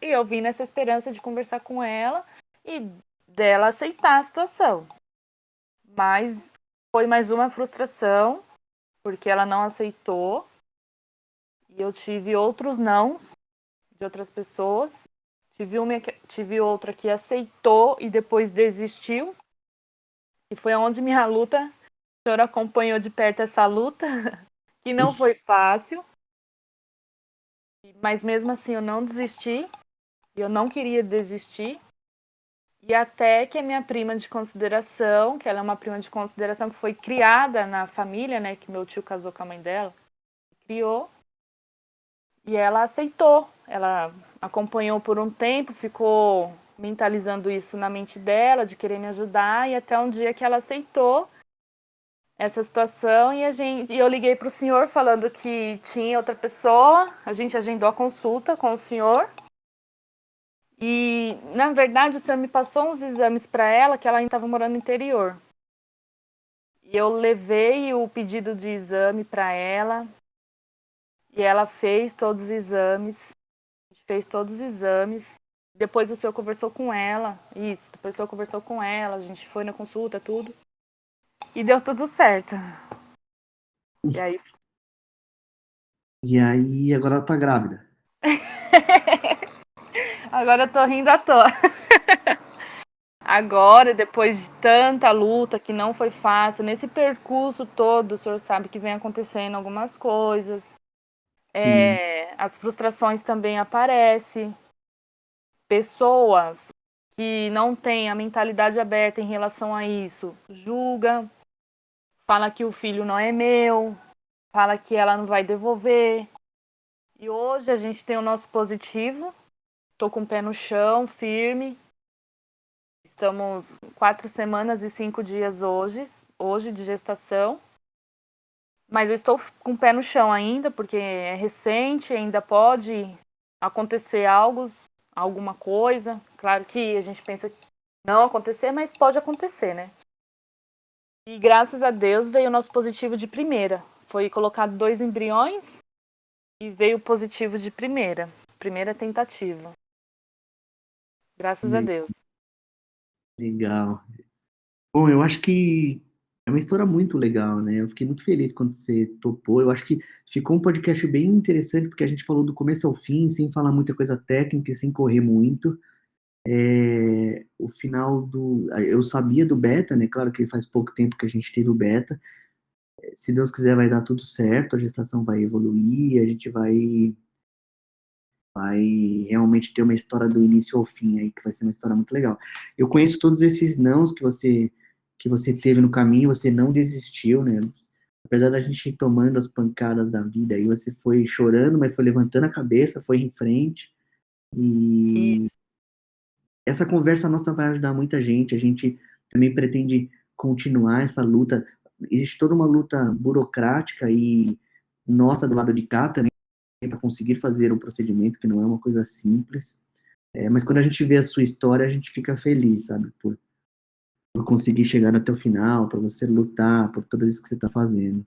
E eu vim nessa esperança de conversar com ela e dela aceitar a situação. Mas foi mais uma frustração, porque ela não aceitou. E eu tive outros nãos de outras pessoas. Tive outra que aceitou e depois desistiu. E foi onde minha luta, o senhor acompanhou de perto essa luta, que não foi fácil. Mas mesmo assim eu não desisti. Eu não queria desistir. E até que a minha prima de consideração, que ela é uma prima de consideração que foi criada na família, né, que meu tio casou com a mãe dela, criou, e ela aceitou. Ela acompanhou por um tempo, ficou mentalizando isso na mente dela, de querer me ajudar, e até um dia que ela aceitou essa situação e eu liguei para o senhor falando que tinha outra pessoa, a gente agendou a consulta com o senhor. E, na verdade, o senhor me passou uns exames para ela, que ela ainda estava morando no interior. E eu levei o pedido de exame para ela, e ela fez todos os exames, a gente fez todos os exames. Depois o senhor conversou com ela, isso, depois o senhor conversou com ela, a gente foi na consulta, tudo. E deu tudo certo. E aí, E aí, agora ela tá grávida. agora eu tô rindo à toa. Agora, depois de tanta luta que não foi fácil, nesse percurso todo, o senhor sabe que vem acontecendo algumas coisas. Sim. As frustrações também aparecem. Pessoas que não têm a mentalidade aberta em relação a isso, julga, fala que o filho não é meu, fala que ela não vai devolver. E hoje a gente tem o nosso positivo, tô com o pé no chão, firme. Estamos 4 semanas e 5 dias hoje de gestação. Mas eu estou com o pé no chão ainda, porque é recente, ainda pode acontecer algo, alguma coisa. Claro que a gente pensa que não acontecer, mas pode acontecer, né? E graças a Deus veio o nosso positivo de primeira. Foi colocado 2 embriões e veio positivo de primeira tentativa. Graças a Deus. Legal. Bom, eu acho que é uma história muito legal, né? Eu fiquei muito feliz quando você topou. Eu acho que ficou um podcast bem interessante, porque a gente falou do começo ao fim, sem falar muita coisa técnica e sem correr muito. O final do. Eu sabia do beta, né? Claro que faz pouco tempo que a gente teve o beta. Se Deus quiser, vai dar tudo certo, a gestação vai evoluir, a gente vai realmente ter uma história do início ao fim aí, que vai ser uma história muito legal. Eu conheço todos esses nãos que você teve no caminho, você não desistiu, né? Apesar da gente ir tomando as pancadas da vida, aí você foi chorando, mas foi levantando a cabeça, foi em frente e, Isso. essa conversa nossa vai ajudar muita gente. A gente também pretende continuar essa luta. Existe toda uma luta burocrática e nossa do lado de cá também para conseguir fazer um procedimento que não é uma coisa simples. Mas quando a gente vê a sua história, a gente fica feliz, sabe? Por conseguir chegar até o final, por você lutar, por tudo isso que você está fazendo.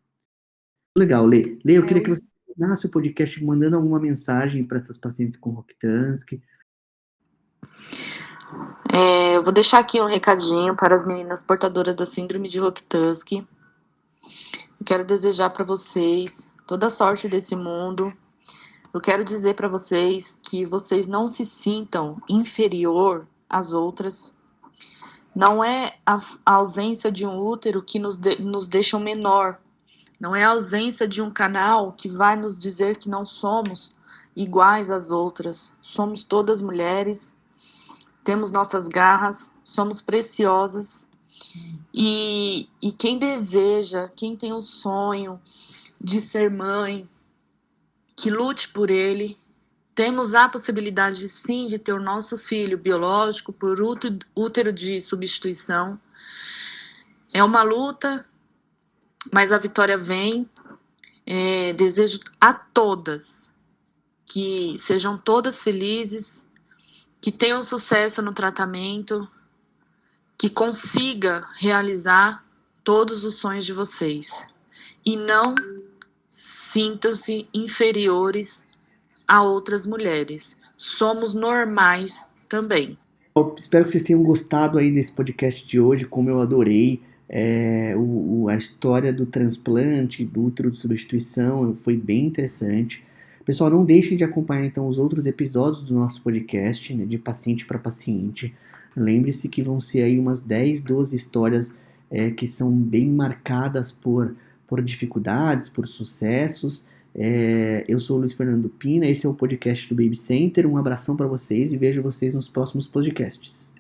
Legal, Lê. Lê, eu queria que Eu, você terminasse o podcast mandando alguma mensagem para essas pacientes com Rokitansky. Eu vou deixar aqui um recadinho para as meninas portadoras da síndrome de Rokitansky. Eu quero desejar para vocês toda a sorte desse mundo. Eu quero dizer para vocês que vocês não se sintam inferior às outras. Não é a ausência de um útero que nos deixa menor. Não é a ausência de um canal que vai nos dizer que não somos iguais às outras. Somos todas mulheres, temos nossas garras, somos preciosas. E quem deseja, quem tem o sonho de ser mãe, que lute por ele. Temos a possibilidade, sim, de ter o nosso filho biológico por útero de substituição. É uma luta, mas a vitória vem. Desejo a todas que sejam todas felizes, que tenham sucesso no tratamento, que consiga realizar todos os sonhos de vocês. E não sintam-se inferiores a outras mulheres. Somos normais também. Eu espero que vocês tenham gostado aí desse podcast de hoje, como eu adorei. A história do transplante, do útero de substituição, foi bem interessante. Pessoal, não deixem de acompanhar então os outros episódios do nosso podcast, né, de paciente para paciente. Lembre-se que vão ser aí umas 10, 12 histórias que são bem marcadas por dificuldades, por sucessos. Eu sou o Luiz Fernando Pina, esse é o podcast do Baby Center. Um abração para vocês e vejo vocês nos próximos podcasts.